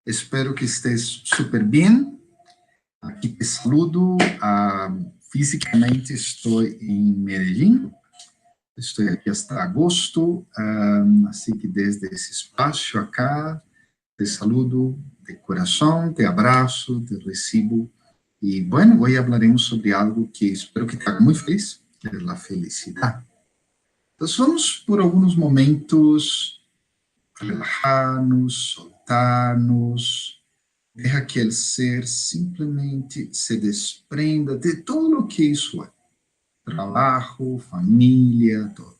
Espero que estés súper bien. Aquí te saludo. Físicamente estoy en Medellín. Estoy aquí hasta agosto, así que desde ese espacio acá te saludo de corazón, te abrazo, te recibo. Y bueno, hoy hablaremos sobre algo que espero que te haga muy feliz, que es la felicidad. Entonces vamos por algunos momentos relajarnos, soltarnos, deja que el ser simplesmente se desprenda de todo lo que isso é. Trabalho, família, todo.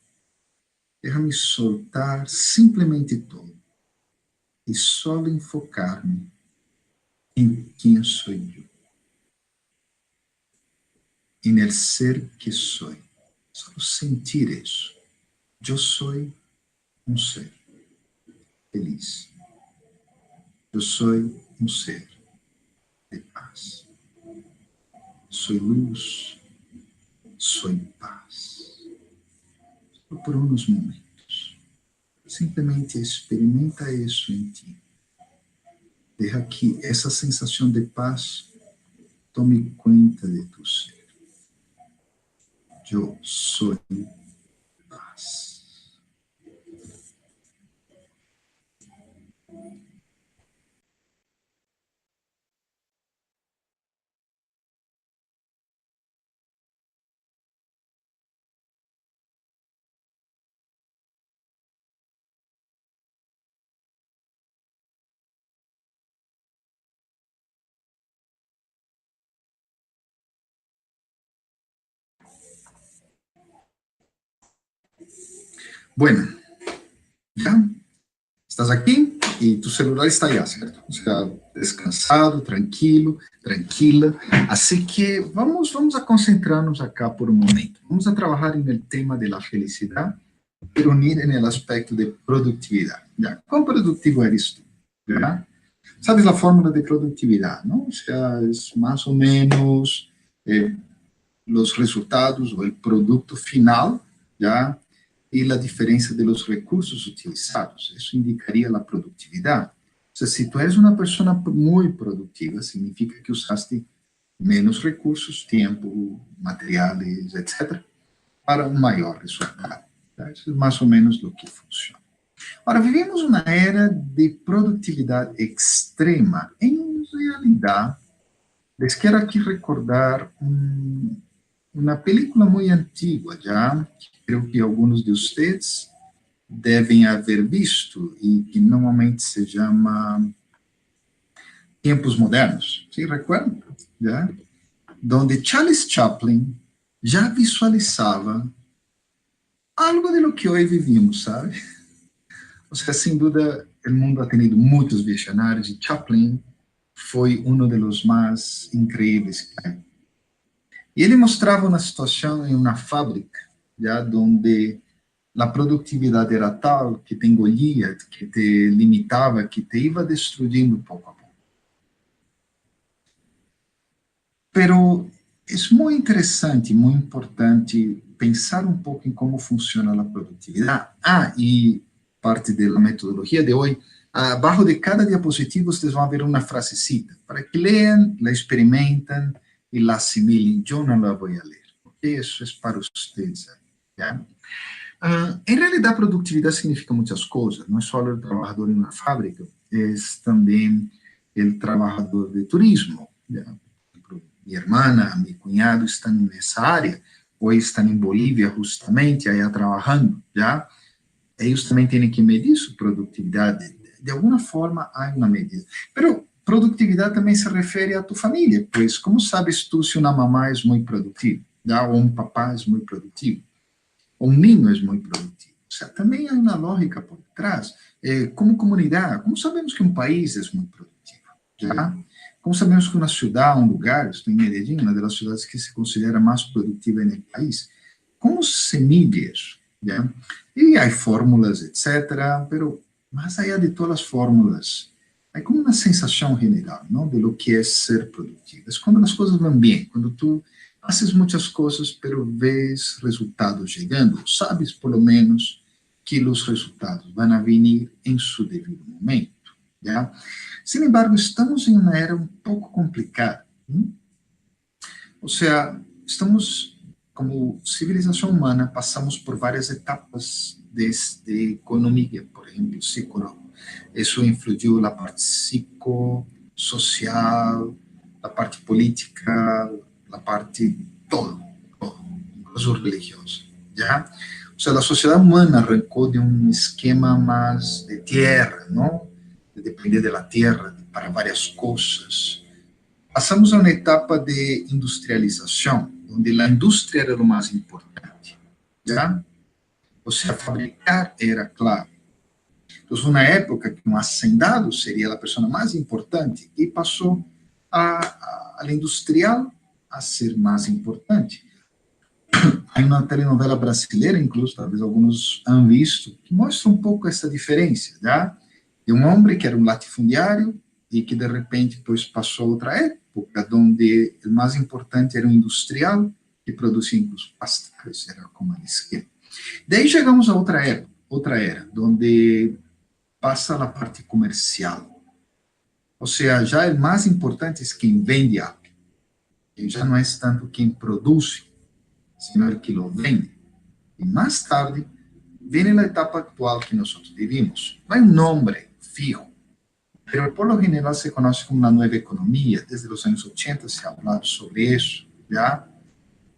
Déjame soltar simplesmente todo e só enfocar-me em quem sou eu, em el ser que sou. Só sentir isso. Eu sou um ser feliz. Eu sou um ser de paz. Sou luz, sou paz. Só por uns momentos. Simplesmente experimenta isso em ti. Deja que essa sensação de paz tome conta de tu ser. Eu sou paz. Bueno, ya estás aqui e tu celular está allá, certo? O sea, descansado, tranquilo, tranquila. Así que vamos a concentrarnos acá por un momento. Vamos a trabajar en el tema de la felicidad, pero unir en el aspecto de productividad. ¿Ya? ¿Cuán productivo eres tú? ¿Ya? ¿Sabes la fórmula de productividad, no? O sea, es más o menos los resultados o el producto final, ¿ya? Y la diferencia de los recursos utilizados. Eso indicaría la productividad. O sea, si tú eres una persona muy productiva, significa que usaste menos recursos, tiempo, materiales, etcétera, para un mayor resultado. Eso es más o menos lo que funciona. Ahora, vivimos una era de productividad extrema. En realidad, les quiero aquí recordar una película muy antigua, ya, creo que algunos de ustedes deben haber visto y que normalmente se llama Tiempos Modernos, ¿sí recuerdan? ¿Ya? Donde Charles Chaplin ya visualizaba algo de lo que hoy vivimos, ¿sabe? O sea, sin duda, el mundo ha tenido muchos visionarios y Chaplin foi uno de los más increíbles que hay. E ele mostrava uma situação em uma fábrica, já, onde a produtividade era tal que te engolia, que te limitava, que te iba destruindo pouco a pouco. Pero é muito interessante, muito importante pensar um pouco em como funciona a produtividade. E parte da metodologia de hoje, abaixo de cada diapositivo vocês vão ver uma frasecita, para que leiam, la experimentem e la assimilem. Eu não la vou a ler, porque isso é para vocês. ¿Ya? Em realidade, produtividade significa muitas coisas, não é só o trabalhador em uma fábrica, é também o trabalhador de turismo. ¿Ya? Minha irmã, meu cunhado estão nessa área, hoje estão em Bolívia justamente, aí trabalhando, já. Eles também têm que medir sua produtividade. De alguma forma, há uma medida. Mas produtividade também se refere a tu família, pois como sabes tu se uma mamá é muito produtiva, já? Ou um papá é muito produtivo, ou um ninho é muito produtivo. O sea, também há uma lógica por trás. Como comunidade, como sabemos que um país é muito produtivo? Já? Como sabemos que uma cidade, um lugar, estou em Medellín, uma das cidades que se considera mais produtiva no país, como se mide isso? ¿Ya? Y hay fórmulas, etcétera, pero más allá de todas las fórmulas, hay como una sensación general, ¿no? De lo que es ser productivo. Es cuando las cosas van bien, cuando tú haces muchas cosas, pero ves resultados llegando, sabes por lo menos que los resultados van a venir en su debido momento. ¿ya? Sin embargo, estamos em uma era um pouco complicada. Ou seja, estamos, como civilização humana, passamos por várias etapas desde economia, por exemplo, isso influiu na parte psicossocial, na parte política, na parte todo, incluso religioso, já? Ou seja, a sociedade humana arrancou de um esquema mais de terra, não? De depender da terra para várias coisas. Passamos a uma etapa de industrialização, onde a indústria era o mais importante, já? Ou seja, fabricar era claro. Então, foi uma época que um hacendado seria a pessoa mais importante e passou a industrial a ser mais importante. Há uma telenovela brasileira, incluso, talvez alguns han visto, que mostra um pouco essa diferença, já? De um homem que era um latifundiário e que, de repente, pois, passou a outra época, onde o mais importante era um industrial que produzia, incluso, pastas, era como a esquerda. Daí chegamos a outra era, onde passa a parte comercial. Ou seja, já é mais importante é quem vende algo. E já não é tanto quem produz, senão que lo vende. E mais tarde, vem a etapa atual que nós vivimos. Não é um nome fijo, mas por lo general se conhece como a nova economia. Desde os anos 80 se ha falado sobre isso, já?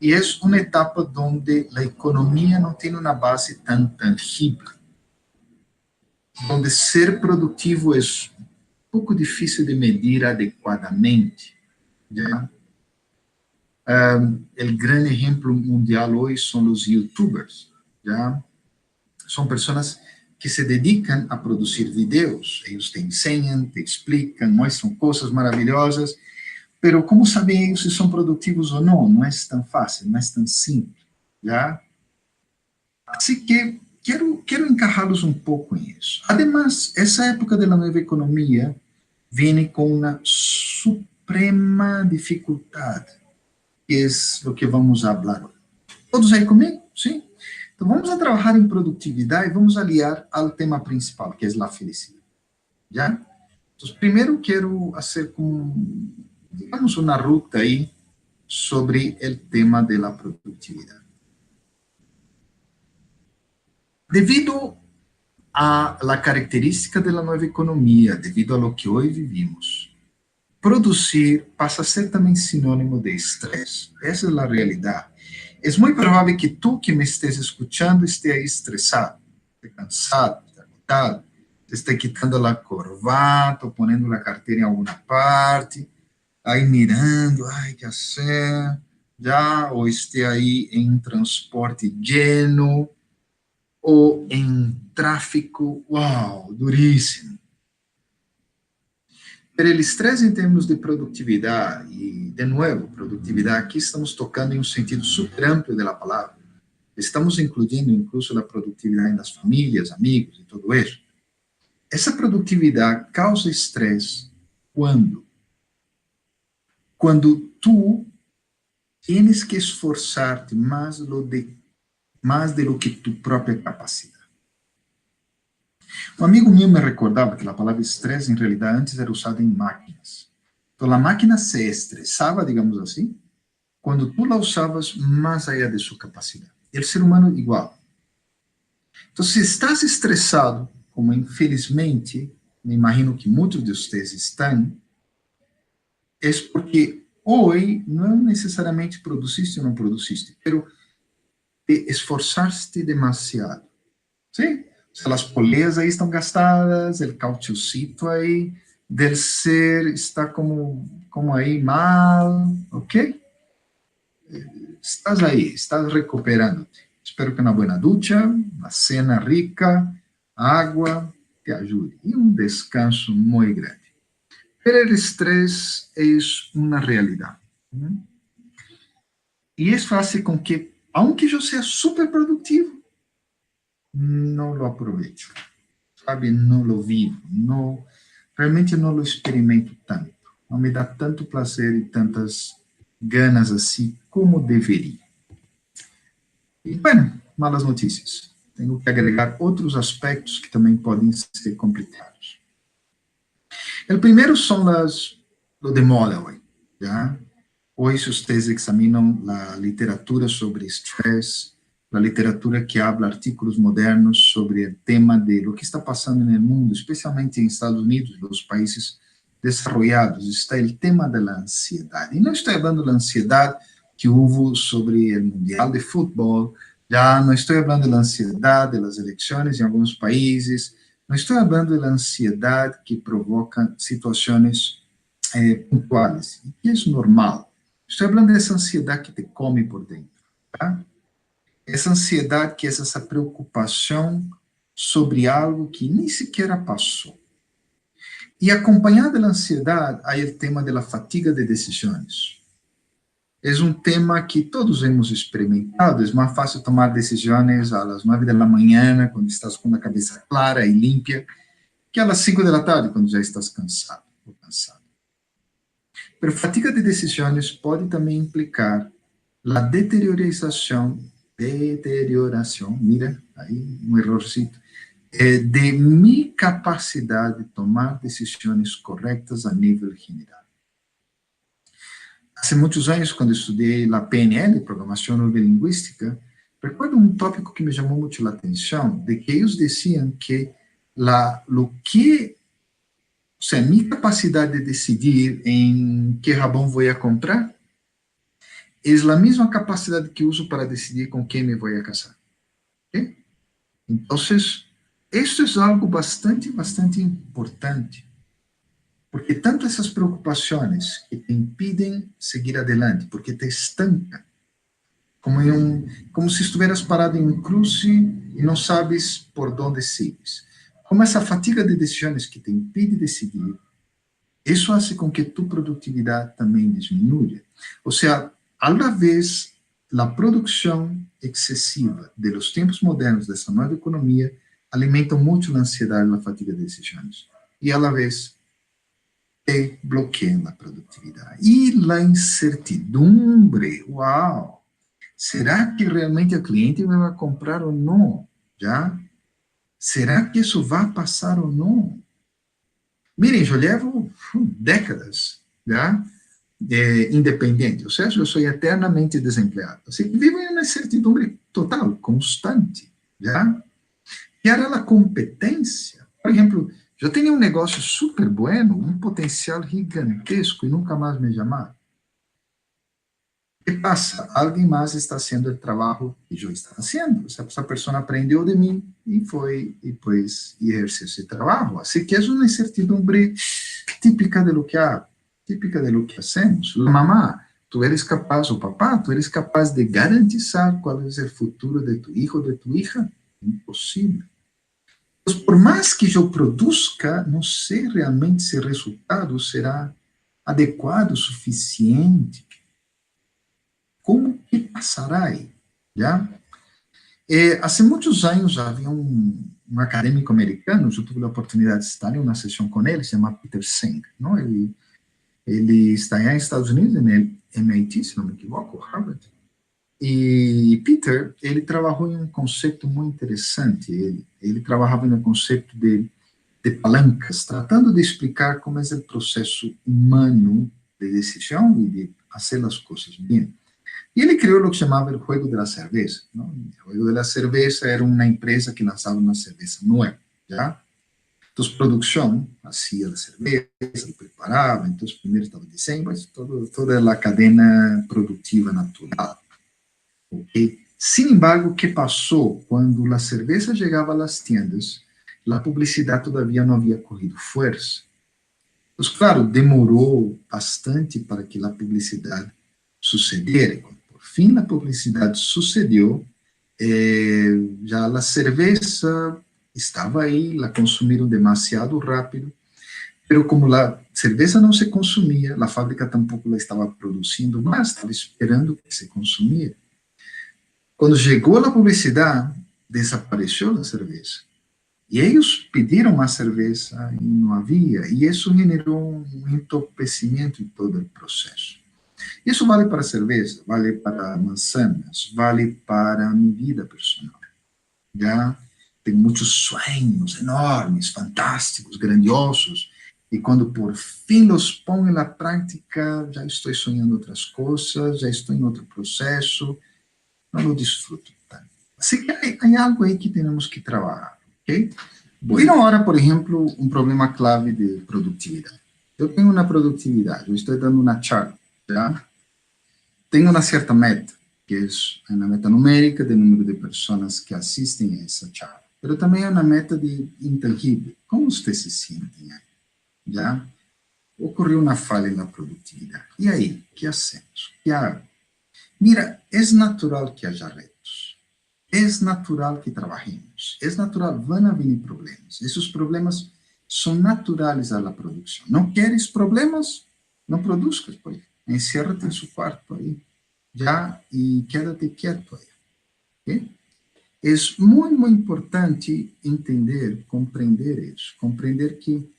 E é uma etapa onde a economia não tem uma base tão tangível, onde ser produtivo é um pouco difícil de medir adequadamente, já? O grande exemplo mundial hoje são os YouTubers, já? São pessoas que se dedicam a produzir vídeos, eles te ensinam, te explicam, mostram coisas maravilhosas, mas como sabem se são produtivos ou não? Não é tão fácil, não é tão simples, já? Assim que quero encaixá-los um pouco em isso. Ademais, essa época da nova economia vem com uma suprema dificuldade, que é o que vamos falar hoje. Todos aí comigo? Sim? Então, vamos a trabalhar em produtividade e vamos aliar ao tema principal, que é a felicidade. Já? Então, primeiro quero fazer digamos, uma ruta aí sobre o tema da produtividade. Devido a la característica da nova economia, devido a lo que hoje vivimos, produzir passa a ser também sinônimo de estresse. Essa é a realidade. É muito provável que tu que me esteja escutando esteja estressado, esteja cansado, esteja agotado, esteja quitando a corbata, ponendo a carteira em alguma parte, aí mirando, ai, que hacer, já, ou esteja aí em um transporte lleno, ou em tráfico, uau, duríssimo. Pero o estresse em termos de produtividade, e, de novo, produtividade, aqui estamos tocando em um sentido super amplo da palavra. Estamos incluindo, incluso, a produtividade das famílias, amigos e tudo isso. Essa produtividade causa estresse quando? Quando tu tienes que esforçar-te mais de lo que tu própria capacidade. Um amigo meu me recordava que a palavra estresse, em realidade, antes era usada em máquinas. Então, a máquina se estressava, digamos assim, quando tu la usavas mais allá de sua capacidade. E o ser humano igual. Então, se estás estressado, como infelizmente, me imagino que muitos de vocês estão, é porque hoje não necessariamente produziste ou não produziste, mas te esforçaste demasiado. Sim? As poleias aí estão gastadas, o cauchucito aí del ser está como aí mal, ok? Estás aí, estás recuperando-te. Espero que uma boa ducha, uma cena rica, água, te ajude. E um descanso muito grande. Pero o estresse é uma realidade. E isso faz com que, aunque eu seja super produtivo, não lo aproveito, sabe? Não lo vivo, não, realmente não lo experimento tanto. Não me dá tanto prazer e tantas ganas assim como deveria. E, bueno, malas notícias. Tenho que agregar outros aspectos que também podem ser complicados. O primeiro são lo de moda hoje, já? Hoje vocês examinam a literatura sobre estresse, a literatura que habla artículos modernos sobre o tema de lo que está passando no mundo, especialmente em Estados Unidos, nos países desarrollados, está o tema da ansiedade. E não estou falando da ansiedade que houve sobre o Mundial de Futebol, já não estou falando da ansiedade das eleições em alguns países, não estou falando da ansiedade que provoca situações pontuais, que é normal. Estou falando dessa ansiedade que te come por dentro, tá? Essa ansiedade que é essa preocupação sobre algo que nem sequer passou. E acompanhada da ansiedade, há o tema da fatiga de decisões. É um tema que todos hemos experimentado. É mais fácil tomar decisões às 9 da manhã, quando estás com a cabeça clara e limpa, que às 5 da tarde, quando já estás cansado ou cansado. Mas fatiga de decisões pode também implicar a deterioração, mira, aí um errorcito, de minha capacidade de tomar decisões corretas a nível geral. Há muitos anos, quando estudei a PNL, Programação Neurolinguística, recordo um tópico que me chamou muito a atenção, de que eles diziam que minha capacidade de decidir em que rabão vou comprar é a mesma capacidade que uso para decidir com quem me vou casar. ¿Okay? Então, isso é algo bastante importante, porque tanto essas preocupações que te impedem seguir adelante, porque te estanca, como se estuvieras parado em um cruze e não sabes por onde sigues. Como essa fatiga de decisões que te impede decidir, isso faz com que tu produtividade também diminua. Ou seja, a vez, a produção excessiva dos tempos modernos dessa nova economia alimenta muito a ansiedade e a fatiga de decisões. E, a vez, te bloqueiam a produtividade. E a incertidumbre, uau! Será que realmente o cliente me vai comprar ou não? Já? Será que isso vai passar ou não? Miren, eu levo décadas, já? Independente, ou seja, eu sou eternamente desempregado. Assim, vivo em uma incertidumbre total, constante, já? E era a competência. Por exemplo, eu tenho um negócio super bueno, um potencial gigantesco e nunca mais me chamaram. O que passa? Alguém mais está fazendo o trabalho que eu estava fazendo. Essa pessoa aprendeu de mim e foi, e pues, exerceu esse trabalho. Assim que é uma incertidumbre típica de lo que hago, típica de lo que hacemos. La mamá, tu eres capaz, o papá, tu eres capaz de garantizar qual é o futuro de tu hijo ou de tu hija? Impossível. Pues, por mais que eu produza, não sei realmente se o resultado será adequado, suficiente. Como que passará aí? Já? Há muitos anos havia um acadêmico americano, eu tive a oportunidade de estar em uma sessão com ele, se chama Peter Senge, não? Ele está aí nos Estados Unidos, no MIT, se não me equivoco, Harvard. E Peter, ele trabalhou em um conceito muito interessante. Ele trabalhava no conceito de palancas, tratando de explicar como é o processo humano de decisão e de fazer as coisas bem. E ele criou o que chamava o Juego de la Cerveza. Não? O Juego de la Cerveza era uma empresa que lançava uma cerveja nova, já? Então, produção, fazia a cerveja, preparava, então, primeiro estava o desenho, mas toda a cadeia produtiva natural. Okay? Sin embargo, o que passou? Quando a cerveja chegava às tiendas, a publicidade todavia não havia corrido força. Então, claro, demorou bastante para que a publicidade sucedera. Quando, por fim, a publicidade sucedeu, já a cerveja estava aí, la consumiram demasiado rápido, pero como a cerveja não se consumia, a fábrica tampouco la estava produzindo mais, estava esperando que se consumia. Quando chegou a publicidade, desapareceu a cerveja. E eles pediram mais cerveja e não havia, e isso generou um entorpecimento em todo o processo. Isso vale para a cerveja, vale para manzanas, vale para a minha vida personal. Já tenho muitos sonhos enormes, fantásticos, grandiosos, E quando por fim los pongo em la prática, já estou sonhando outras coisas, já estou em outro processo, não lo disfruto tanto. Assim que há algo aí que temos que trabalhar, ok? Viram agora, por exemplo, um problema clave de produtividade. Eu tenho uma produtividade, eu estou dando uma charla, já? Tenho uma certa meta, que é uma meta numérica de número de pessoas que assistem a essa charla. Mas também é uma meta de intangível. Como você se sente aí? Já? Ocorreu uma falha na produtividade. E aí, o que hacemos? Que hago? Mira, é natural que haja retos. É natural que trabalhemos. É natural, vão haver problemas. Esses problemas são naturais à produção. Não queres problemas? Não produzcas, pois. Encierra-te em seu quarto aí. Já, e quédate quieto aí. Okay? É muito, muito importante entender, compreender isso. Compreender que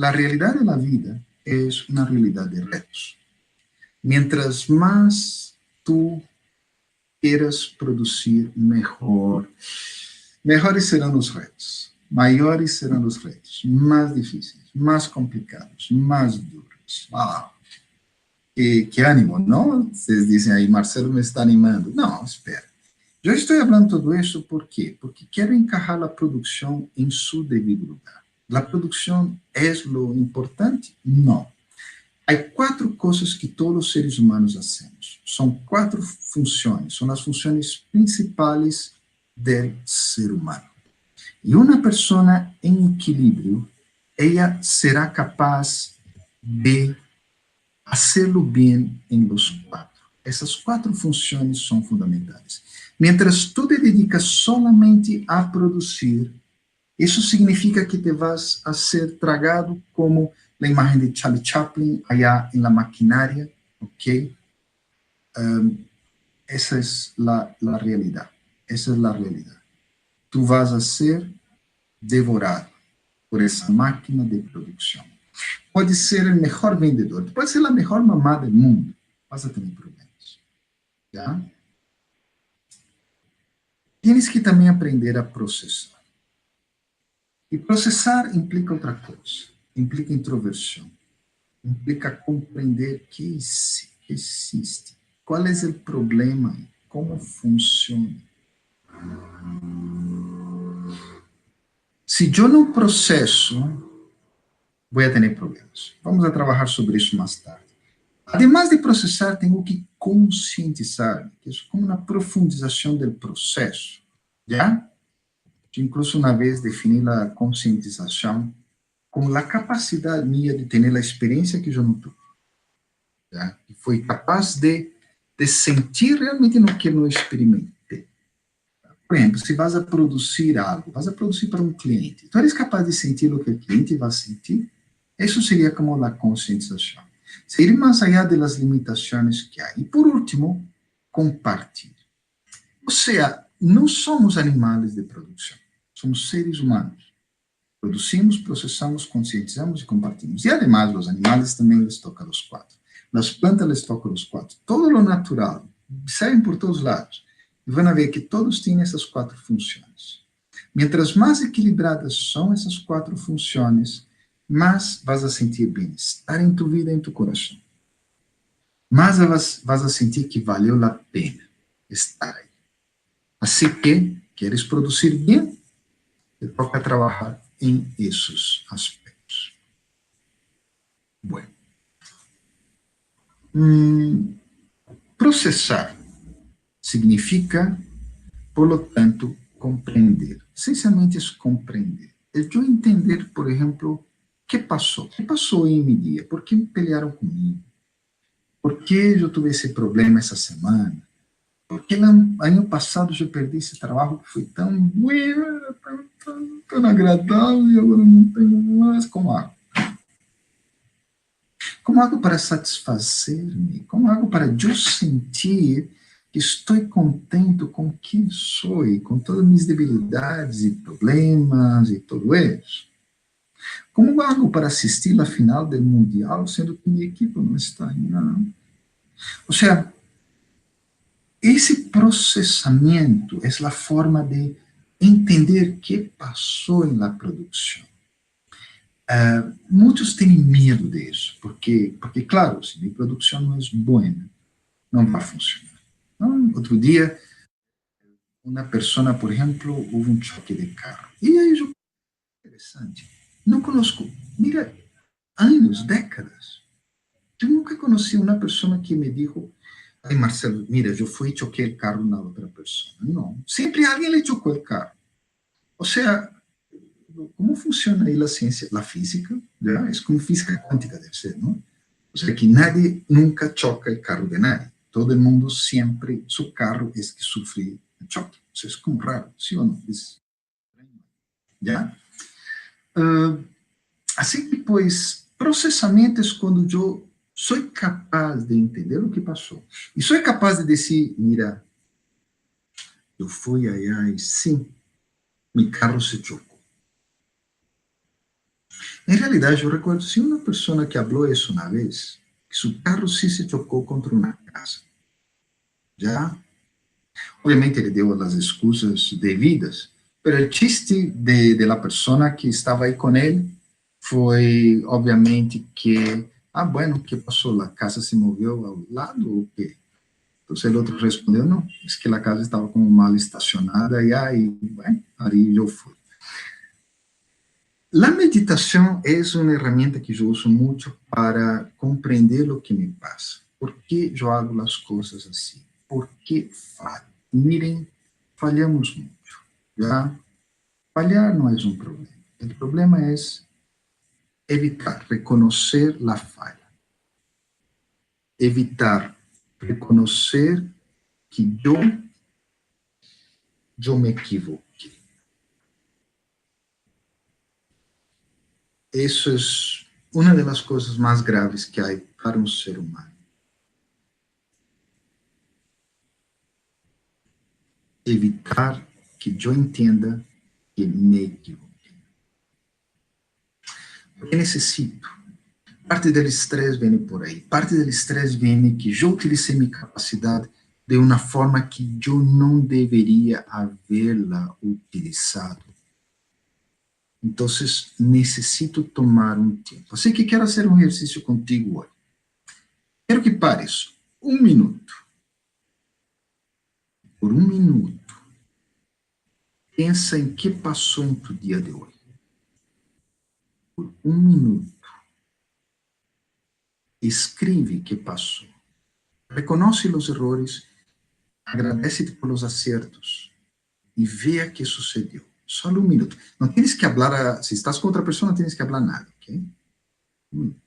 a realidade da vida é uma realidade de retos. Mientras mais tu queiras produzir, mejores serão os retos, maiores serão os retos, mais difíceis, mais complicados, mais duros. Ah, que ânimo, não? Vocês dizem aí, Marcelo me está animando. Não, espera. Eu estou falando tudo isso por quê? Porque quero encaixar a produção em seu devido lugar. A produção é o importante? Não. Há 4 coisas que todos os seres humanos hacemos. São 4 funções, são as funções principais do ser humano. E uma pessoa em equilíbrio, ela será capaz de fazê-lo bem em los 4. Essas 4 funções são fundamentais. Mientras tu te dedicas solamente a produzir, isso significa que te vas a ser tragado como a imagem de Charlie Chaplin allá en la maquinaria, ¿ok? Esa es la realidad. Esa es la realidad. Tú vas a ser devorado por essa máquina de produção. Pode ser o melhor vendedor, pode ser a melhor mamá do mundo, vas a ter problemas. ¿Ya? Tienes que também aprender a processar. E processar implica outra coisa. Implica introversão. Implica compreender que existe. Qual é o problema? Como funciona? Se eu não processo, vou ter problemas. Vamos a trabalhar sobre isso mais tarde. Además de processar, tenho que conscientizar, que é como uma profundização do processo. Já? Incluso uma vez defini a conscientização como a capacidade minha de ter a experiência que eu não tive. Já? E foi capaz de sentir realmente no que eu experimentei. Por exemplo, se vas a produzir algo, vas a produzir para um cliente, tu eres capaz de sentir o que o cliente vai sentir? Isso seria como a conscientização. Se ir mais allá das limitações que há. E por último, compartilhar. Ou seja, não somos animais de produção, somos seres humanos. Produzimos, processamos, conscientizamos e compartilhamos. E, además, os animais também les toca os 4. As plantas les toca os 4. Todo o natural, saem por todos os lados. E vão ver que todos têm essas 4 funções. Mientras mais equilibradas são essas 4 funções, mais vas a sentir bem-estar em tu vida e em tu coração. Mais vas a sentir que valeu a pena estar aí. Assim que, queres produzir bem, te toca trabalhar em esses aspectos. Bueno. Processar significa, por lo tanto, compreender. Essencialmente é compreender. É eu entender, por exemplo, o que passou. O que passou em meu dia? Por que pelearam comigo? Por que eu tive esse problema essa semana? Porque ano passado eu perdi esse trabalho que foi tão bueno, tão agradável, e agora não tenho mais. Como hago? Como hago para satisfazer-me? Como hago para eu sentir que estou contente com quem sou, com todas as minhas debilidades e problemas e tudo isso? Como hago para assistir a final do Mundial, sendo que minha equipe não está ainda? Ou seja, esse processamento é a forma de entender o que passou na produção. Muitos têm medo disso, porque, claro, se a produção não é boa, não vai funcionar. Não? Outro dia, uma pessoa, por exemplo, houve um choque de carro. E aí, interessante. Não conosco, mira, anos, décadas. Eu nunca conheci uma pessoa que me disse, ai, Marcelo, mira, eu fui e choquei o carro na outra pessoa. Não, sempre alguém lhe chocou o carro. Ou seja, como funciona aí a ciência, a física? Já? É como física quântica deve ser, não? Ou seja, que nadie nunca choca o carro de nadie. Todo mundo sempre, seu carro é que sofre choque. Isso é como raro, sim ou não? Já? Assim que, pois, processamento é quando eu sou capaz de entender o que passou. E sou capaz de dizer, mira, eu fui aí, sim, meu carro se chocou. Em realidade, eu recordo, se uma pessoa que falou isso uma vez, que seu carro sim se chocou contra uma casa. Já? Obviamente, ele deu as excusas devidas, mas o chiste de la pessoa que estava aí com ele foi, obviamente, que, bueno, o que passou? A casa se moveu ao lado ou quê? Então, o outro respondeu, não, é que a casa estava como mal estacionada, e aí, bueno, aí eu fui. A meditação é uma ferramenta que eu uso muito para compreender o que me passa. Por que eu hago as coisas assim? Por que falho? Miren, falhamos muito. Já? Falhar não é um problema. O problema é evitar reconhecer a falha. Evitar reconhecer que eu me equivoquei. Isso é uma das coisas mais graves que há para um ser humano. Evitar que eu entenda que me equivoquei. Porque necessito. Parte do estresse vem por aí. Parte do estresse vem que eu utilicei minha capacidade de uma forma que eu não deveria havê-la utilizado. Então, necessito tomar um tempo. Assim que quero fazer um exercício contigo hoje. Quero que pares 1 minuto. Por 1 minuto. Pensa em que passou no teu dia de hoje. Por 1 minuto. Escreve o que passou. Reconoce os erros, agradece pelos acertos e vê o que sucedeu. Só 1 minuto. Não tens que falar, se estás com outra pessoa, não tens que falar nada, ok? 1 minuto.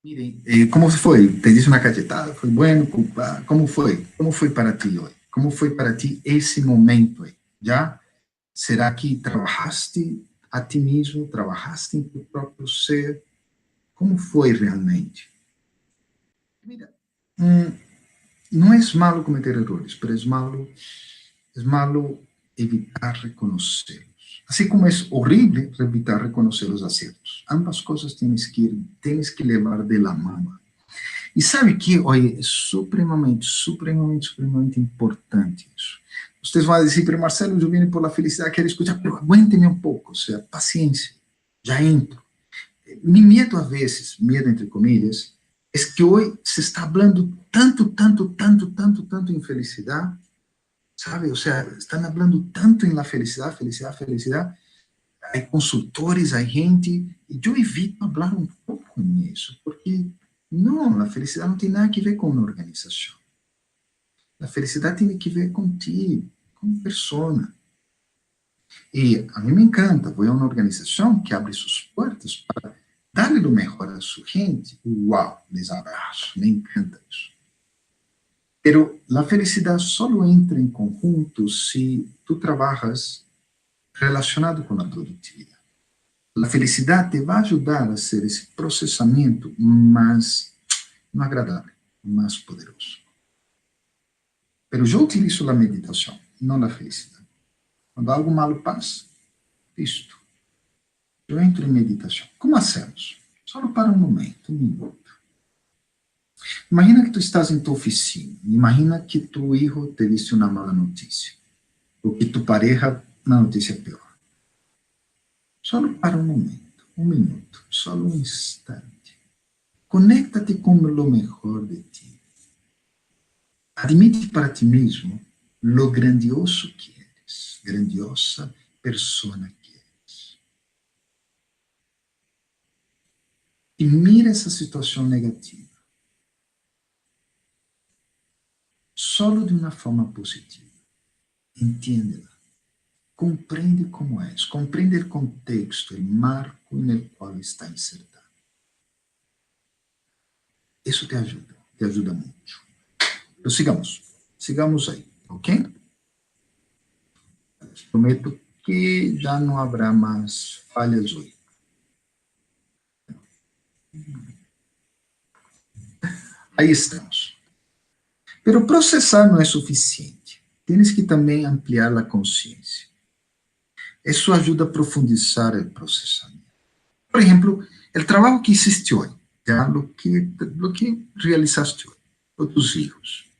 Miren, ¿cómo foi? ¿Te disse uma cachetada? ¿Foi bueno? ¿Cómo foi? ¿Cómo foi para ti hoje? ¿Cómo foi para ti esse momento aí? Já? Será que trabalhaste a ti mesmo? Trabalhaste em teu próprio ser? Como foi realmente? Mira, não é malo cometer erros, mas é malo evitar reconhecê-los. Assim como é horrível evitar reconhecer os acertos. Ambas coisas tens que levar de la mano. E sabe que, olha, é supremamente importante isso. Vocês vão dizer, pero Marcelo, eu vim por la felicidade, quero escutar, pero aguente-me um pouco, ou seja, paciência, já entro. Mi medo, a vezes, medo entre comillas, é que hoje se está falando tanto em felicidade, sabe? Ou seja, estão falando tanto em la felicidade. Há consultores, há gente, e eu evito falar um pouco nisso, porque Não, a felicidade não tem nada a ver com uma organização. A felicidade tem que ver contigo, como persona. E a mim me encanta, vou a uma organização que abre suas portas para dar-lhe o melhor a sua gente. Uau, les abraço, me encanta isso. Pero a felicidade só entra em conjunto se tu trabalhas relacionado com a produtividade. A felicidade te vai ajudar a ser esse processamento mais agradável, mais poderoso. Pero eu utilizo a meditação, não a felicidade. Quando algo malo passa, listo. Eu entro em meditação. Como hacemos? Só para um momento, um minuto. Imagina que tu estás em tua oficina. Imagina que tu filho te disse uma mala notícia. Ou que tu pareja, uma notícia pior. Só para um momento, um minuto, só um instante. Conecta-te com o melhor de ti. Admite para ti mesmo lo grandioso que eres, grandiosa persona que eres. E mira essa situação negativa. Só de uma forma positiva. Entiende-la. Compreende como és. Compreende o contexto, o marco no qual está insertado. Isso te ajuda muito. Então, sigamos aí, ok? Prometo que já não haverá mais falhas hoje. Aí estamos. Pero processar não é suficiente. Tens que também ampliar a consciência. Isso ajuda a profundizar o processamento. Por exemplo, o trabalho que hiciste hoje, já, lo que realizaste hoje, com tus hijos.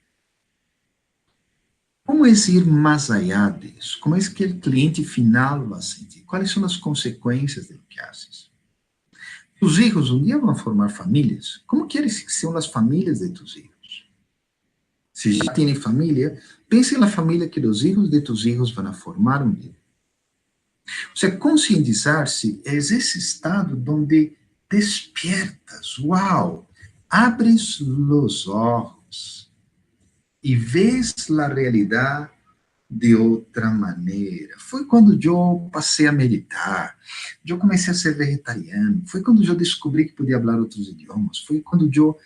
Como é ir mais allá disso? Como é que o cliente final vai sentir? Quais são as consequências do que haces? Tus hijos um dia vão formar famílias. Como queres que sejam as famílias de tus hijos? Se já têm família, pense na família que os hijos de tus hijos vão formar um dia. O sea, conscientizar-se é esse estado onde despiertas, uau, abres os olhos e vês a realidade de outra maneira. Foi quando eu passei a meditar, eu comecei a ser vegetariano, foi quando eu descobri que podia falar outros idiomas, foi quando eu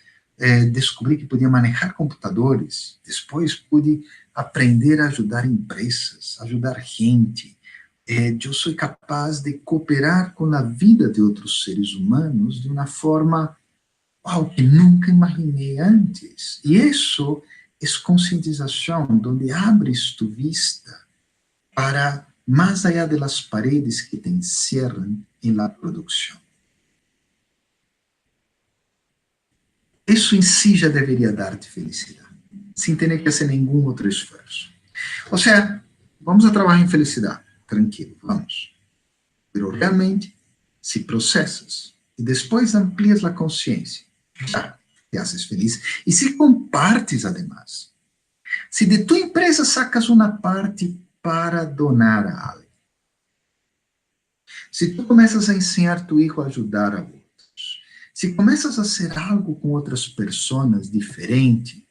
descobri que podia manejar computadores, depois pude aprender a ajudar empresas, ajudar gente. Eu sou capaz de cooperar com a vida de outros seres humanos de uma forma que nunca imaginei antes. E isso é conscientização, onde abres tu vista para mais allá de las paredes que te encierran em la produção. Isso em si já deveria dar-te felicidade, sem ter que fazer nenhum outro esforço. Ou seja, vamos a trabalhar em felicidade. Tranquilo, vamos. Pero realmente, se processas e depois amplias a consciência, já te haces feliz. E se compartes, además, se de tua empresa sacas uma parte para donar a alguém, se tu começas a ensinar tu filho a ajudar a outros, se começas a fazer algo com outras pessoas diferente,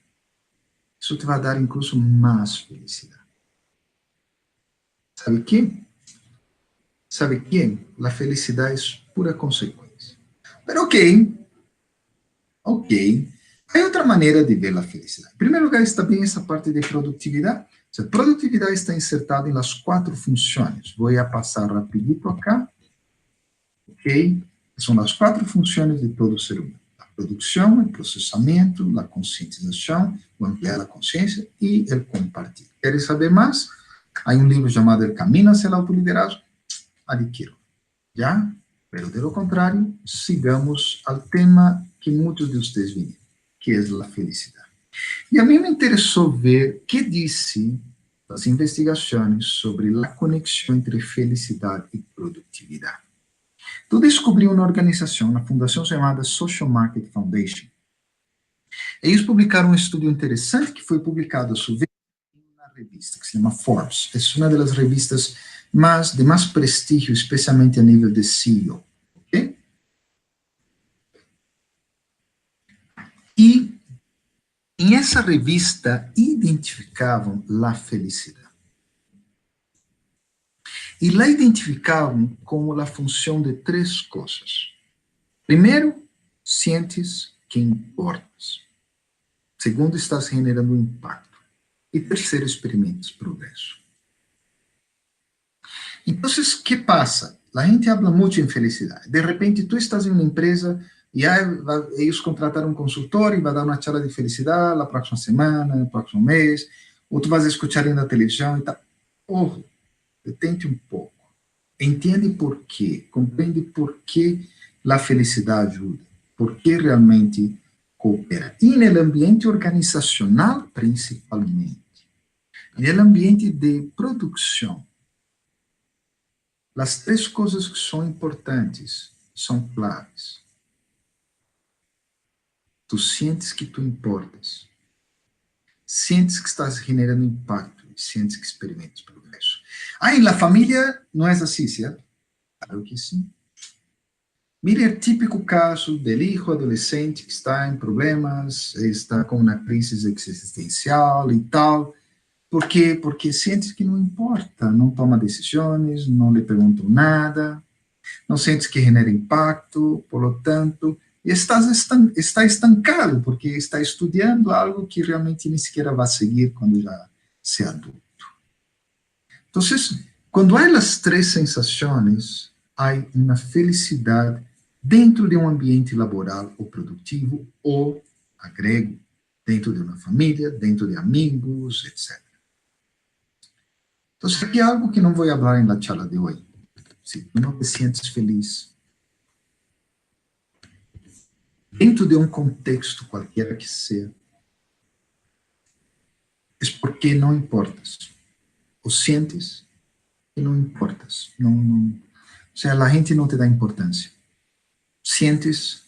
isso te vai dar incluso mais felicidade. ¿Sabe qué? La felicidad es pura consecuencia. Pero ok. Hay otra manera de ver la felicidad. En primer lugar, está bien esa parte de productividad. O sea, productividad está insertada en las 4 funciones. Voy a pasar rapidito acá. Ok. Son las 4 funciones de todo ser humano. La producción, el procesamiento, la concientización, o ampliar la conciencia y el compartir. ¿Quieres saber más? Hay un libro llamado El Camino hacia el Autoliderazgo. Adquiro. ¿Ya? Pero de lo contrario, sigamos al tema que muitos de vocês vinieron, que é a felicidade. E a mim me interessou ver o que disse as investigações sobre a conexão entre felicidade e produtividade. Então, descobri uma organização, uma fundação chamada Social Market Foundation. Eles publicaram um estudo interessante que foi publicado a sua vez em uma revista que se chama Forbes. É uma das revistas de mais prestígio, especialmente a nível de CEO. Okay? E em essa revista identificavam a felicidade. E lá identificavam como a função de três coisas. Primeiro, sientes que importas. Segundo, estás generando um impacto. E terceiro, experimentas progresso. Então, o que passa? A gente habla muito em felicidade. De repente, tu estás em uma empresa e eles contrataram um consultor e vai dar uma charla de felicidade na próxima semana, no próximo mês, ou tu vas escutar na televisão e tal. Porra, detente um pouco. Entende por quê. Compreende por que a felicidade ajuda. Por que realmente coopera. E no ambiente organizacional, principalmente. No ambiente de produção. As três coisas que são importantes são claves. Tu sientes que tu importas. Sientes que estás generando impacto. E sientes que experimentas progresso. Em la família não é assim, certo? Claro que sim. Mire o típico caso do hijo adolescente que está em problemas, está com uma crise existencial e tal. Por quê? Porque sente que não importa, não toma decisões, não lhe perguntam nada, não sente que genera impacto, por lo tanto, está estancado, porque está estudando algo que realmente nem sequer vai seguir quando já se adulto. Então, quando há as três sensações, há uma felicidade dentro de um ambiente laboral ou produtivo, ou, agrego, dentro de uma família, dentro de amigos, etc. Então, aqui é algo que não vou falar na charla de hoje. Se tu não te sientes feliz, dentro de um contexto qualquer que seja, é porque não importas. Ou sientes que não importas. Ou seja, a gente não te dá importância. Sientes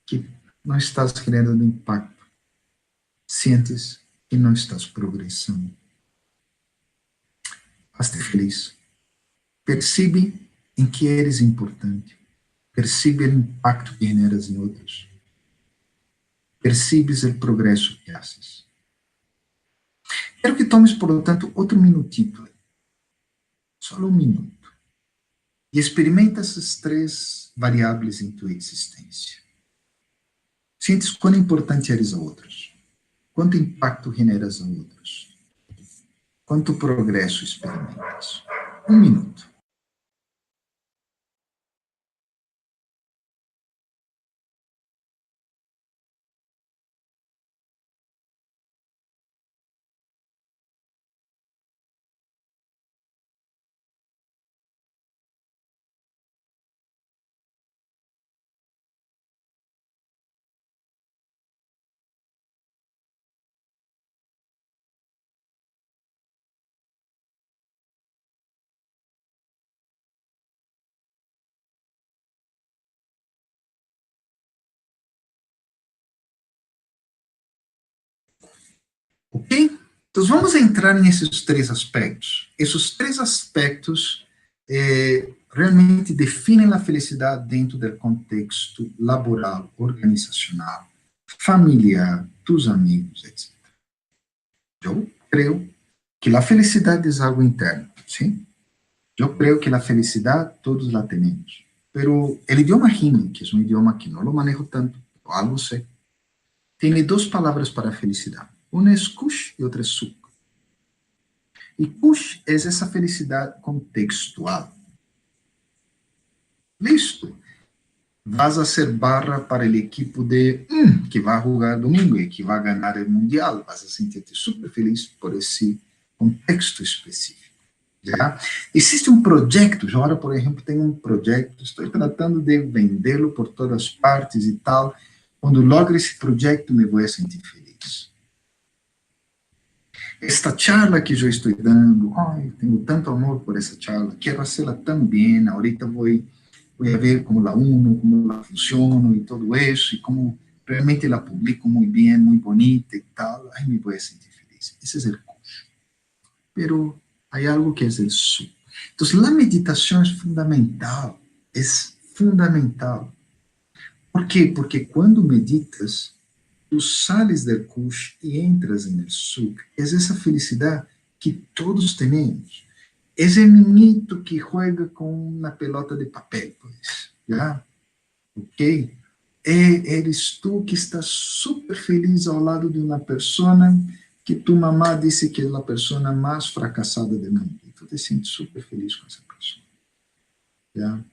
que não estás gerando impacto. Sientes que não estás progressando. Faz-te feliz. Percebe em que eres importante. Percebe o impacto que generas em outros. Percebes o progresso que haces. Quero que tomes, por lo tanto, outro minutito. Só um minuto. E experimenta essas três variáveis em tua existência. Sientes quão importante eres a outros. Quanto impacto generas a outros. Quanto progresso experimentas. Um minuto. Ok? Então, vamos entrar nesses três aspectos. Esses três aspectos realmente definem a felicidade dentro do contexto laboral, organizacional, familiar, dos amigos, etc. Eu creio que a felicidade é algo interno, sim? Eu creio que a felicidade todos la temos. Pero o idioma hindi, que é um idioma que não lo manejo tanto, algo sei, tem duas palavras para felicidade. Uma é kush e outra é sukh. E kush é essa felicidade contextual. Listo. Vas a ser barra para o equipo de que vai jogar domingo e que vai ganhar o mundial. Vas a sentir-te super feliz por esse contexto específico. Já? Existe um projeto, agora, por exemplo, tem um projeto, estou tratando de vendê-lo por todas as partes e tal. Quando logre esse projeto, me vou sentir feliz. Esta charla que eu estou dando, tenho tanto amor por essa charla, quero fazê-la também, ahorita vou a ver como la uno, como la funciona e tudo isso, e como realmente la publico muito bem, muito bonita e tal, aí me vou sentir feliz. Esse é o curso. Pero há algo que é o su. Então, a meditação é fundamental, é fundamental. Por quê? Porque quando meditas, tu sales del Kush e entras en el Suk, é essa felicidade que todos temos. É o niñito que juega com uma pelota de papel, pues, já? Ok? Eres tu que está super feliz ao lado de uma pessoa que tu mamá disse que é a pessoa mais fracassada do mundo. E tu te sentes super feliz com essa pessoa. Já?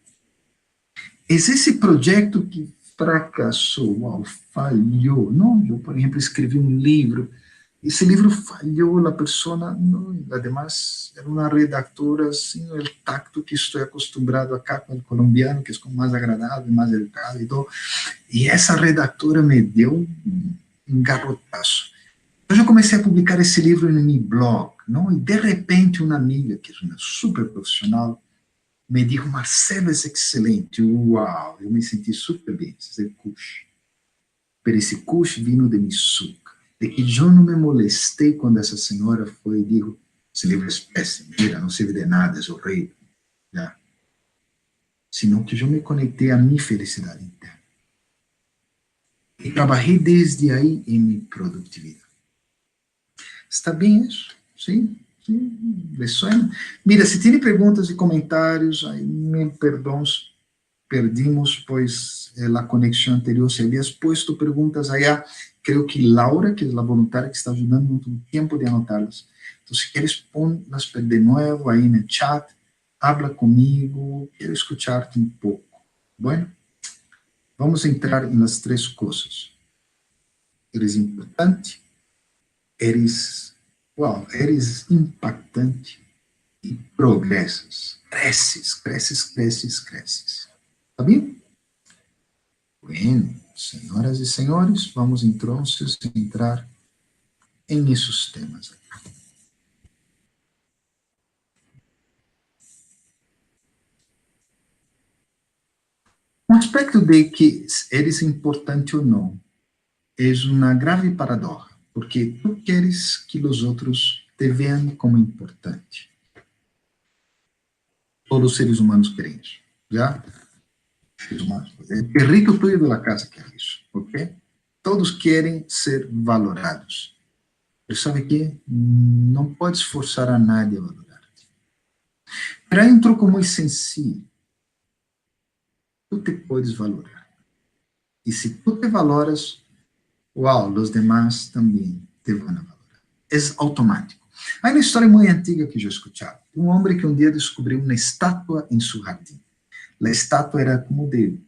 É esse projeto que fracassou, uau, falhou. Não, eu, por exemplo, escrevi um livro. Esse livro falhou, a pessoa, não, además, era uma redatora sem o tacto que estou acostumado acá com o colombiano, que é como mais agradável, mais educado e todo. E essa redatora me deu um garrotaço. Então, eu comecei a publicar esse livro no meu blog, não? E, de repente, uma amiga, que é uma super profissional, me disse, Marcelo, é excelente. Uau, eu me senti super bem, esse é Kush. Pero esse Kush vino de Misuka, de que eu não me molestei quando essa senhora foi e disse, esse livro é péssimo, mira, não serve de nada, é horrível. Já. Senão que eu me conectei à minha felicidade interna. E trabalhei desde aí em minha produtividade. Está bem isso? Sim? Sim, ¿le suena? Mira, se tem perguntas e comentários, aí me perdões, perdimos, pois a conexão anterior, se havias posto perguntas allá, creio que Laura, que é a voluntária que está ajudando, não tem tempo de anotá-las. Então, se queres, pon-las de novo aí no chat, habla comigo, quero escuchar-te um pouco. Bueno, vamos entrar nas três coisas. Eres importante, eres impactante e progressas. Cresces, cresces, cresces, cresces. Tá bem? Bueno, senhoras e senhores, vamos então entrar em esses temas. O aspecto de que eres importante ou não é uma grave paradoxa, porque tu queres que os outros te vejam como importante. Todos os seres humanos querem isso, já? Seres humanos. O perrito tuyo da casa quer isso, ok? Todos querem ser valorados. Mas sabe que não podes forçar a nadie a valorar-te. Mas aí um truco muito sencillo. Tu te podes valorar. E se tu te valoras, uau, os demais também te vão valorar. É automático. Há uma história muito antiga que eu escutava. Um homem que um dia descobriu uma estátua em seu jardim. A estátua era como de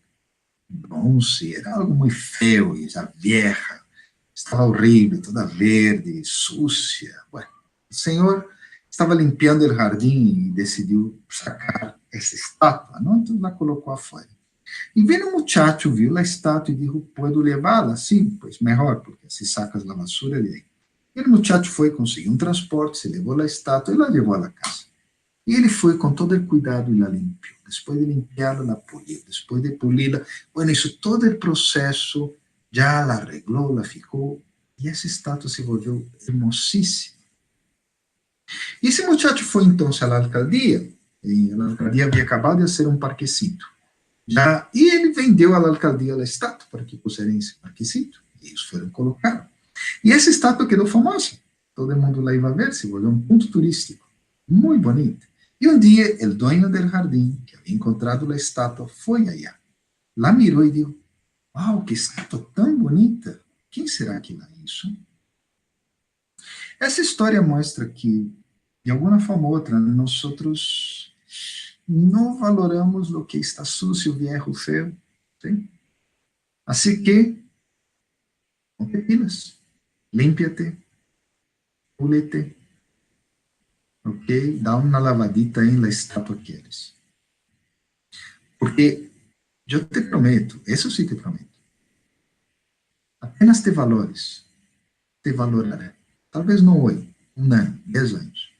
bronze, era algo muito feio, já vieja, estava horrível, toda verde, sucia. Bueno, o senhor estava limpando o jardim e decidiu sacar essa estátua, não? Então la colocou afuera. E vendo um muchacho, viu a estátua e disse, puedo levá-la? Sim, pois melhor, porque se sacas a basura de aí. E o muchacho foi, conseguiu um transporte, se levou a estátua e la levou à casa. E ele foi com todo o cuidado e la limpiou. Depois de limpiá-la, la poliu. Depois de polí-la, bueno, isso todo o processo, já la arreglou, la ficou, e essa estátua se volveu hermosíssima. E esse muchacho foi então à alcaldia, e a alcaldia havia acabado de fazer um parquecito. Já, e ele vendeu à alcaldia a estátua para que pusessem esse parquecito, e eles foram colocar. E essa estátua quedou famosa. Todo mundo lá ia ver, se volviu um ponto turístico. Muito bonito. E um dia, o dono do jardim, que havia encontrado a estátua, foi allá. Lá mirou e disse, uau, que estátua tão bonita. Quem será que lá hizo? Essa história mostra que, de alguma forma ou outra, nós não valoramos o que está sucio, viejo, feio. ¿Sí? Assim que, ponte pilas, límpiate, púlete, ok? Dá uma lavadita em la estátua que eres. Porque eu te prometo, isso sim te prometo, apenas te valores, te valorará. Talvez não hoje, um ano, 10 anos,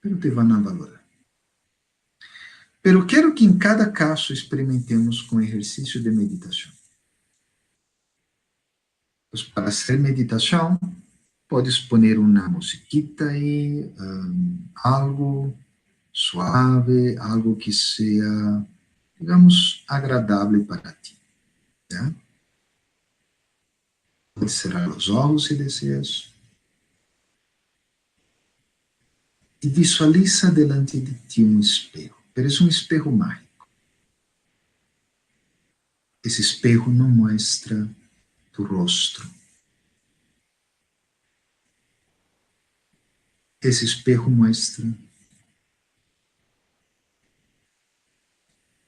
mas te vão valorar. Pero quero que em cada caso experimentemos com exercício de meditação. Pues para hacer meditação, podes poner uma musiquita aí, algo suave, algo que seja, digamos, agradável para ti. ¿Ya? Pode cerrar os olhos se deseas. E visualiza delante de ti um espejo. Mas é um espejo mágico. Esse espejo não mostra tu rostro. Esse espejo mostra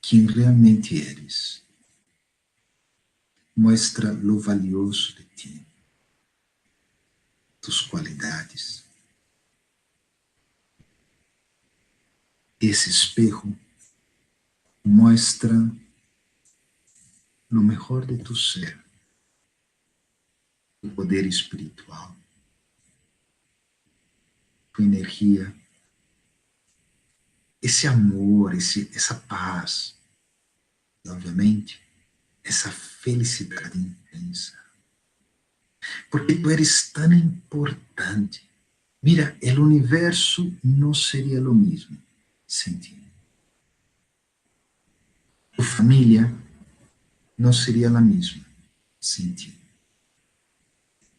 quem realmente eres. Mostra o valioso de ti, tus qualidades. Esse espejo mostra o melhor de tu ser, o poder espiritual, tua energia, esse amor, essa paz, e, obviamente, essa felicidade intensa. Porque tu eres tão importante. Mira, o universo não seria o mesmo sem ti. Tu família não seria a mesma sem ti.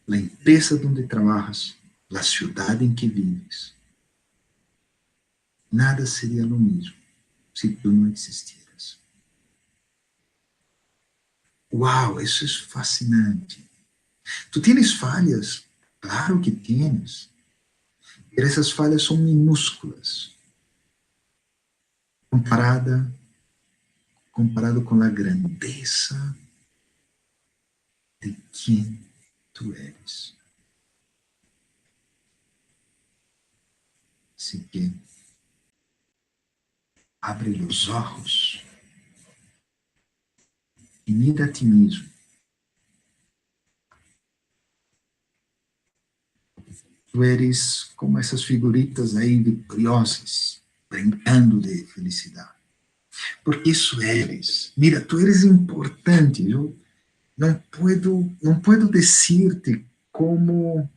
A empresa onde trabalhas, a cidade em que vives, nada seria o mesmo se tu não existieras. Uau, isso é fascinante. Tu tens falhas? Claro que tens. Mas essas falhas são minúsculas comparado com a grandeza de quem tu eres. Así que abre os olhos e mira a ti mesmo. Tu eres como essas figuritas aí vitoriosas, brincando de felicidade. Porque isso eres. Mira, tu eres importante. Eu não puedo dizer-te como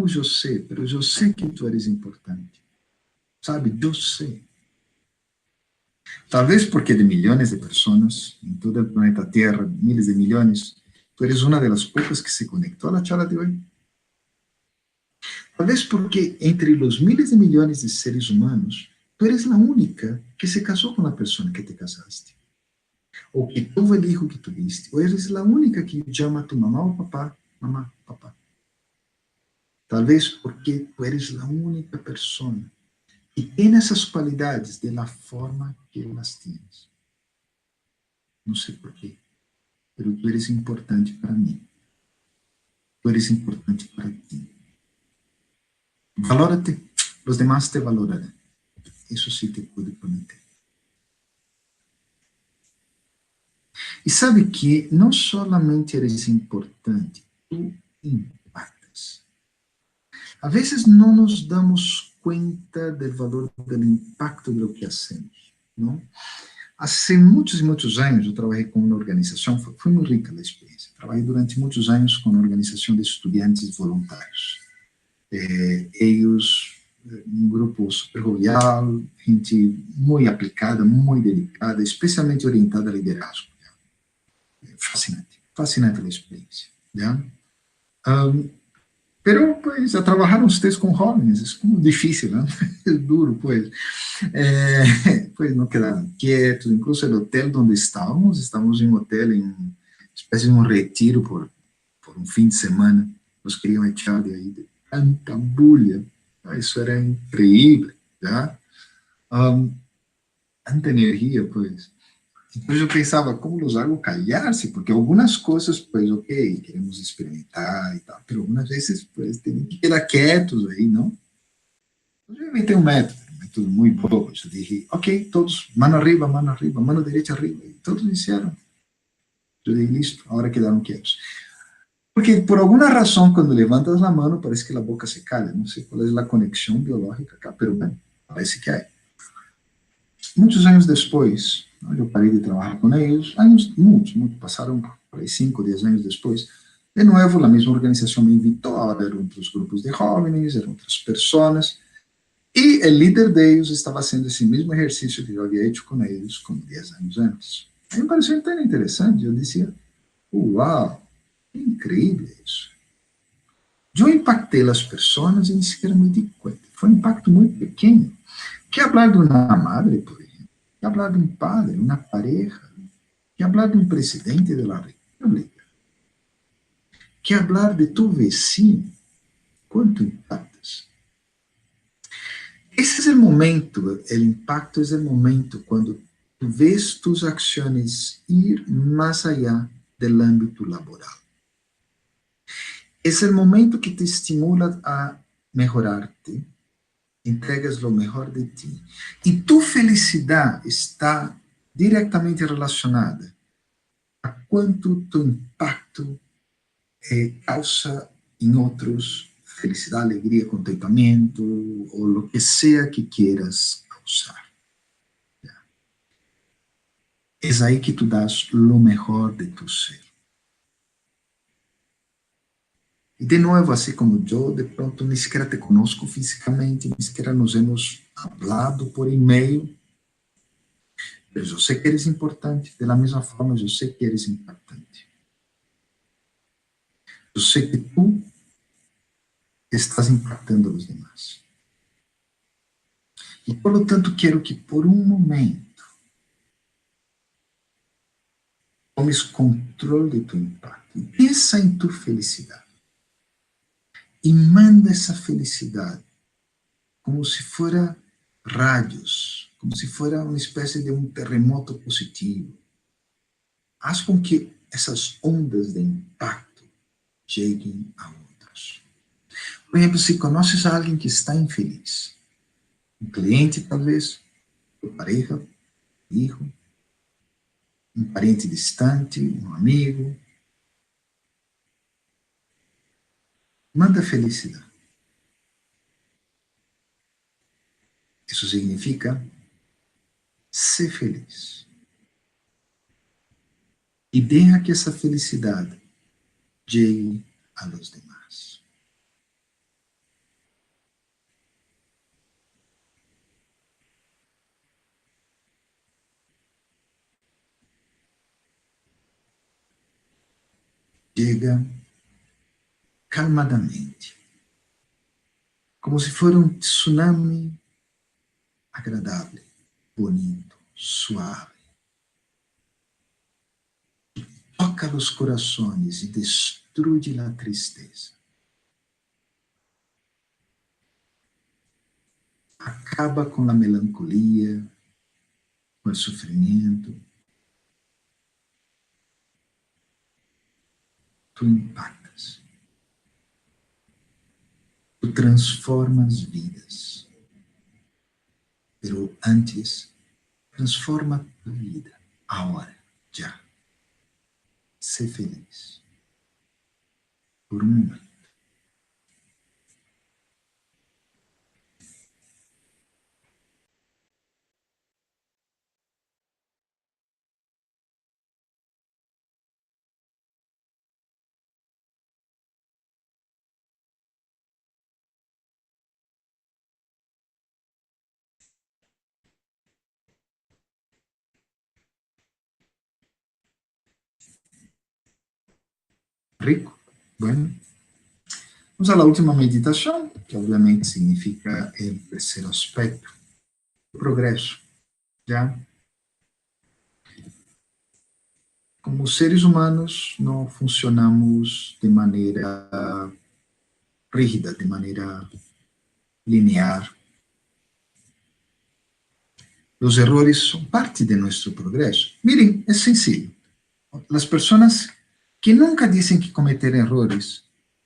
eu sei, mas eu sei que tu eres importante. Sabe, eu sei. Talvez porque de milhões de pessoas em todo o planeta Terra, miles de milhões, tu eres uma das poucas que se conectou à charla de hoje. Talvez porque entre os miles de milhões de seres humanos, tu eres a única que se casou com a pessoa que te casaste. Ou que tuvo o filho que tuviste. Ou eres a única que chama a tu mamá ou papá, mamá, papá. Talvez porque tu eres a única pessoa que tem essas qualidades de la forma que elas tens. Não sei porquê, mas tu eres importante para mim. Tu eres importante para ti. Valora-te, os demás te valorarão. Isso sim te puedo prometer. E sabe que não solamente eres importante, tu impactas. A vezes não nos damos conta do valor do impacto do que hacemos, não? Há muitos e muitos anos eu trabalhei com uma organização, foi muito rica a experiência. Trabalhei durante muitos anos com uma organização de estudantes voluntários. Eles, um grupo super jovial, gente muito aplicada, muito dedicada, especialmente orientada a liderazgo. Fascinante, fascinante a experiência. ¿Ya? Pero, pues, a trabajar ustedes con jóvenes es como difícil, ¿no? Es duro, pues. Pues no quedaron quietos, incluso el hotel donde estábamos en un hotel, en una especie de un retiro por un fin de semana, nos querían echar de ahí de tanta bulla, ¿no? Eso era increíble, ¿ya? Tanta energía, pues. Então eu pensava, como los hago callar-se? Porque algumas coisas, pues, ok, queremos experimentar e tal, pero algumas vezes, pues, tem que quedar quietos aí, não? Eu inventei um método muito bobo. Eu disse, ok, todos, mano arriba, mano direita arriba. E todos disseram. Eu disse, listo, agora quedaram quietos. Porque, por alguma razão, quando levantas a mão, parece que a boca se cala. Não sei qual é a conexão biológica acá, pero, bueno, parece que é. Muitos anos depois, eu parei de trabalhar com eles, muitos, passaram por aí 5, 10 anos depois, de novo, a mesma organização me invitou, agora eram outros grupos de jovens, eram outras pessoas, e o líder deles estava fazendo esse mesmo exercício que eu havia feito com eles, como 10 anos antes. Aí me pareció tão interessante, eu dizia, uau, que incrível isso. Eu impactei as pessoas e nem sequer me di conta. Foi um impacto muito pequeno. Que hablar de uma madre, por exemplo, que hablar de um padre, uma pareja, que hablar de um presidente da República, que hablar de tu vecino, quanto impactas. Esse é o momento, o impacto é o momento quando tu vês tus ações ir mais allá do âmbito laboral. É o momento que te estimula a melhorar-te, entregas o melhor de ti. E tu felicidade está diretamente relacionada a quanto tu impacto causa em outros felicidade, alegria, contentamento, ou o que seja que queiras causar. É aí que tu das o melhor de tu ser. E de novo, assim como eu, de pronto, nem sequer te conosco fisicamente, nem sequer nos hemos hablado por e-mail, mas eu sei que eres importante, da mesma forma eu sei que eres impactante. Eu sei que tu estás impactando os demais. E, por lo tanto, quero que por um momento tomes controle de tu impacto. E pensa em tu felicidade. E manda essa felicidade como se fora radios, como se fora uma espécie de um terremoto positivo. Haz com que essas ondas de impacto cheguem a outros. Por exemplo, se conheces alguém que está infeliz, um cliente talvez, tua pareja, filho, um parente distante, um amigo, manda felicidade. Isso significa ser feliz. E deixa que essa felicidade llegue a los demás. Chega calmadamente, como se fosse um tsunami agradável, bonito, suave. Toca os corações e destrui a tristeza. Acaba com a melancolia, com o sofrimento. Tu impactas. Tu transformas vidas. Pero antes, transforma tu vida. Agora, já. Ser feliz. Por um momento. Rico? Bueno. Vamos à última meditação, que obviamente significa o terceiro aspecto, o progresso. Já? Como seres humanos, não funcionamos de maneira rígida, de maneira linear. Os errores são parte de nosso progresso. Miren, é sencillo. As pessoas que nunca dizem que cometeram errores,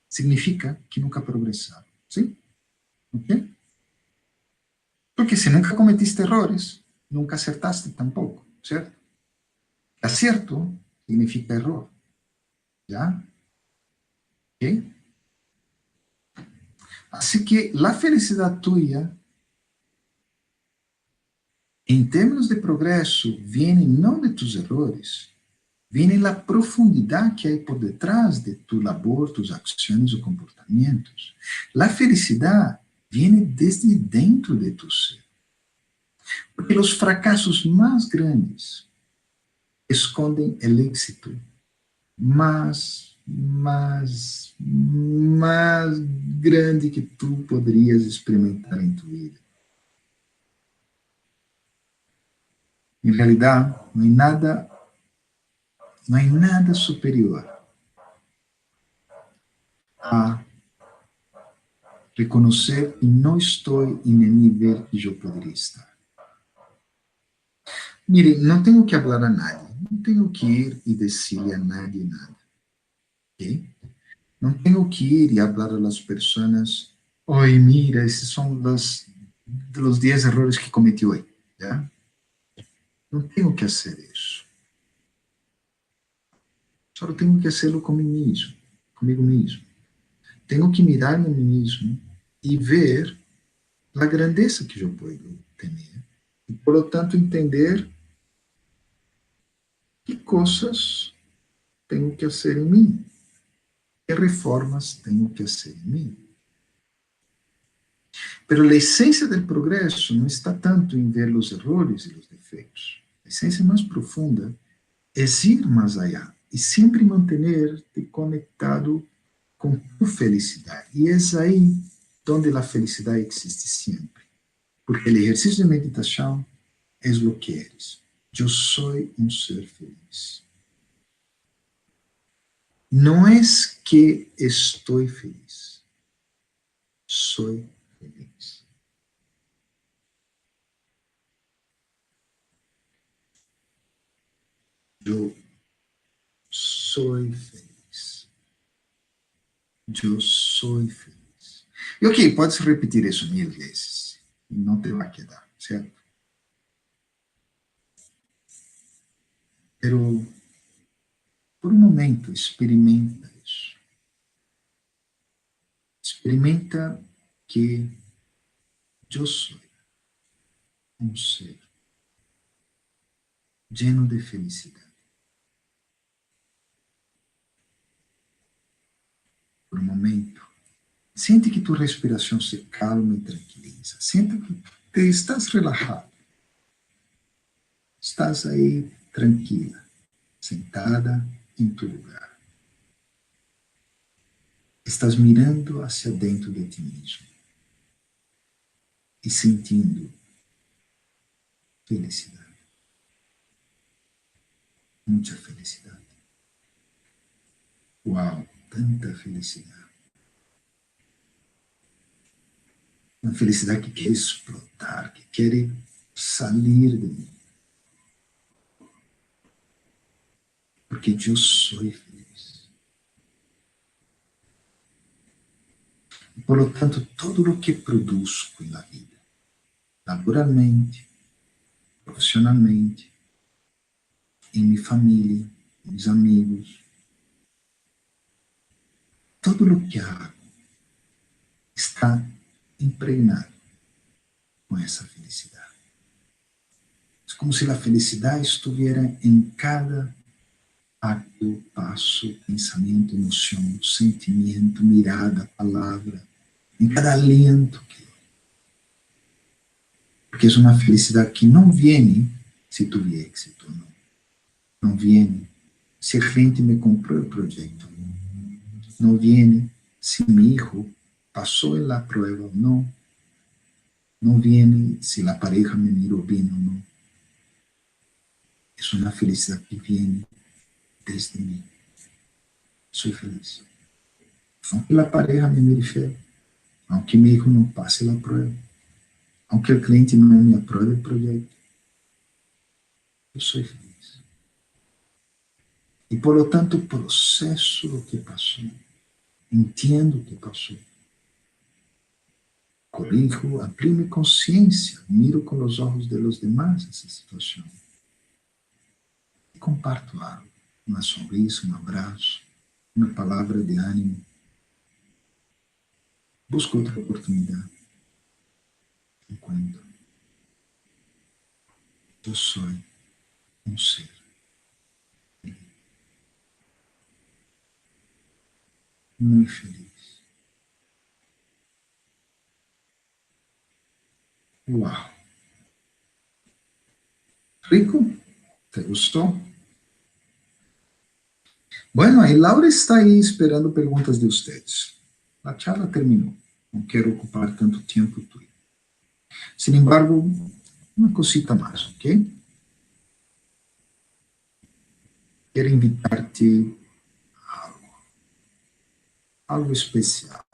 significa que nunca progressaram. ¿Sí? ¿Ok? Porque se nunca cometiste errores, nunca acertaste tampoco, ¿cierto? Acierto significa error. ¿Ya? ¿Ok? Así que la felicidad tuya, en términos de progreso, viene no de tus errores, viene la profundidad que hay por detrás de tu labor, tus acciones o comportamientos. La felicidad viene desde dentro de tu ser. Porque los fracasos más grandes escondem o êxito mais grande que tu poderias experimentar em tua vida. Em realidade, não há nada superior a reconhecer que não estou no nível que eu poderia estar. Mire, não tenho que falar a nadie, não tenho que ir e dizer a nadie nada. ¿Okay? Não tenho que ir e falar a pessoas, oi, mira, esses são os 10 errores que cometi hoje. ¿Ya? Não tenho que fazer isso. Só tenho que fazê-lo comigo mesmo. Tenho que mirar a mim mesmo e ver a grandeza que eu posso ter. E, por lo tanto, entender que coisas tenho que fazer em mim, que reformas tenho que fazer em mim. Pero a essência do progresso não está tanto em ver os erros e os defeitos. A essência mais profunda é ir mais allá e sempre manter-te conectado com tu felicidade. E é aí onde a felicidade existe sempre. Porque o exercício de meditação é o que eres. Eu sou um ser feliz. Não é que estou feliz. Sou feliz. Eu sou feliz. Eu sou feliz. E ok, pode se repetir isso 1000 vezes. Não te vai quedar, certo? Pero, por um momento, experimenta isso. Experimenta que eu sou um ser lleno de felicidade. Por um momento, sente que tu respiração se calma e tranquiliza. Sente que te estás relajado. Estás aí tranquila, sentada em tu lugar. Estás mirando hacia dentro de ti mesmo e sentindo felicidade. Muita felicidade. Uau, tanta felicidade. Uma felicidade que quer explotar, que quer sair de mim. Porque eu sou feliz. E, por lo tanto, todo o que produzo na vida, laboralmente, profissionalmente, em minha família, em meus amigos, todo o que hago está impregnado com essa felicidade. É como se a felicidade estivesse em cada acto, passo, pensamento, emoção, sentimento, mirada, palavra, em cada aliento. Porque é uma felicidade que não vem se tu tiver êxito ou não. Não vem se a cliente me comprou o projeto. Não vem se meu filho passou na prova ou não. Não vem se a pareja me mirou bem ou não. É uma felicidade que vem desde mim. Sou feliz. Aunque a pareja me mire feio, aunque meu filho não passe a prova, aunque o cliente não me aprove o projeto, eu sou feliz. E, por lo tanto, processo o que passou. Entendo o que passou. Corrijo, amplio minha consciência, miro com os olhos de los demás essa situação. E comparto algo, uma sonrisa, um abraço, uma palavra de ânimo. Busco outra oportunidade. Enquanto eu sou um ser muito feliz. Uau! Rico? ¿Te gustó? Bueno, aí Laura está aí esperando perguntas de vocês. A charla terminou. Não quero ocupar tanto tempo tuyo. Sin embargo, uma cosita mais, ok? Quero invitar-te a algo especial.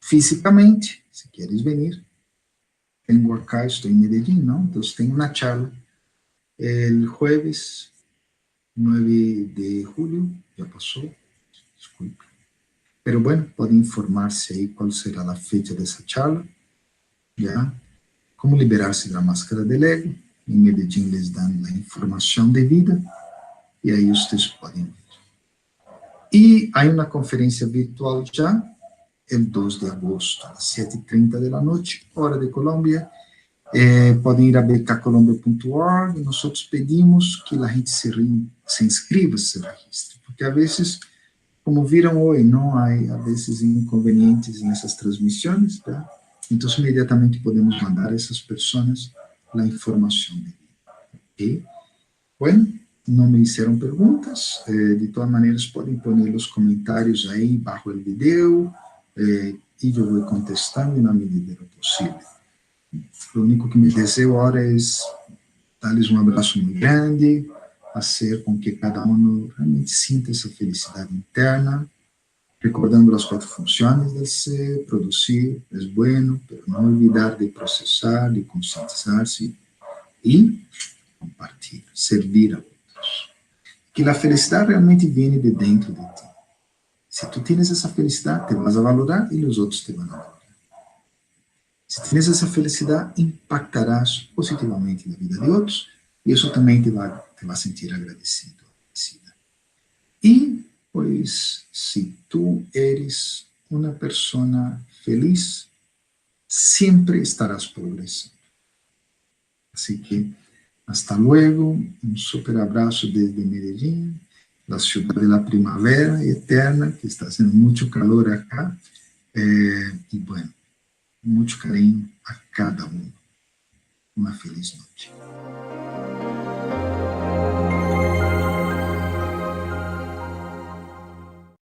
Fisicamente, se queres venir, tenho acá, estou em Medellín, não? Então, tenho uma charla el jueves 9 de julio, já passou, desculpe. Pero bueno, pode informar-se aí qual será a fecha dessa charla, já? Como liberar-se da máscara del ego. Em Medellín les dan a informação devida e aí vocês podem ver. E há uma conferência virtual já, el 2 de agosto, às 7:30 da noite, hora de Colômbia. Podem ir a bkcolombia.org. Nós pedimos que a gente se inscreva, se registre, porque a vezes, como viram hoje, não há, a vezes, inconvenientes nessas transmissões, tá? Então, imediatamente podemos mandar a essas pessoas a informação. Ok? Bueno, não me hicieron perguntas, de todas maneiras, podem pôr os comentários aí, bajo o vídeo, e eu vou contestando na medida do possível. O único que me desejo agora é dar-lhes um abraço muito grande, fazer com que cada um realmente sinta essa felicidade interna, recordando as 4 funções do ser: produzir, é bueno, pero não olvidar de processar, de conscientizar-se e compartilhar, servir a outros. Que a felicidade realmente vem de dentro de ti. Se tu tens essa felicidade, te vas a valorar e os outros te vão a valorar. Se tens essa felicidade, impactarás positivamente na vida de outros e isso também te vai sentir agradecido. Agradecida. E, pois, se tu eres uma pessoa feliz, sempre estarás progressando. Assim que, hasta luego, um super abraço desde Medellín, la ciudad de la primavera eterna, que está haciendo mucho calor acá, y bueno, mucho cariño a cada uno. Uma feliz noite.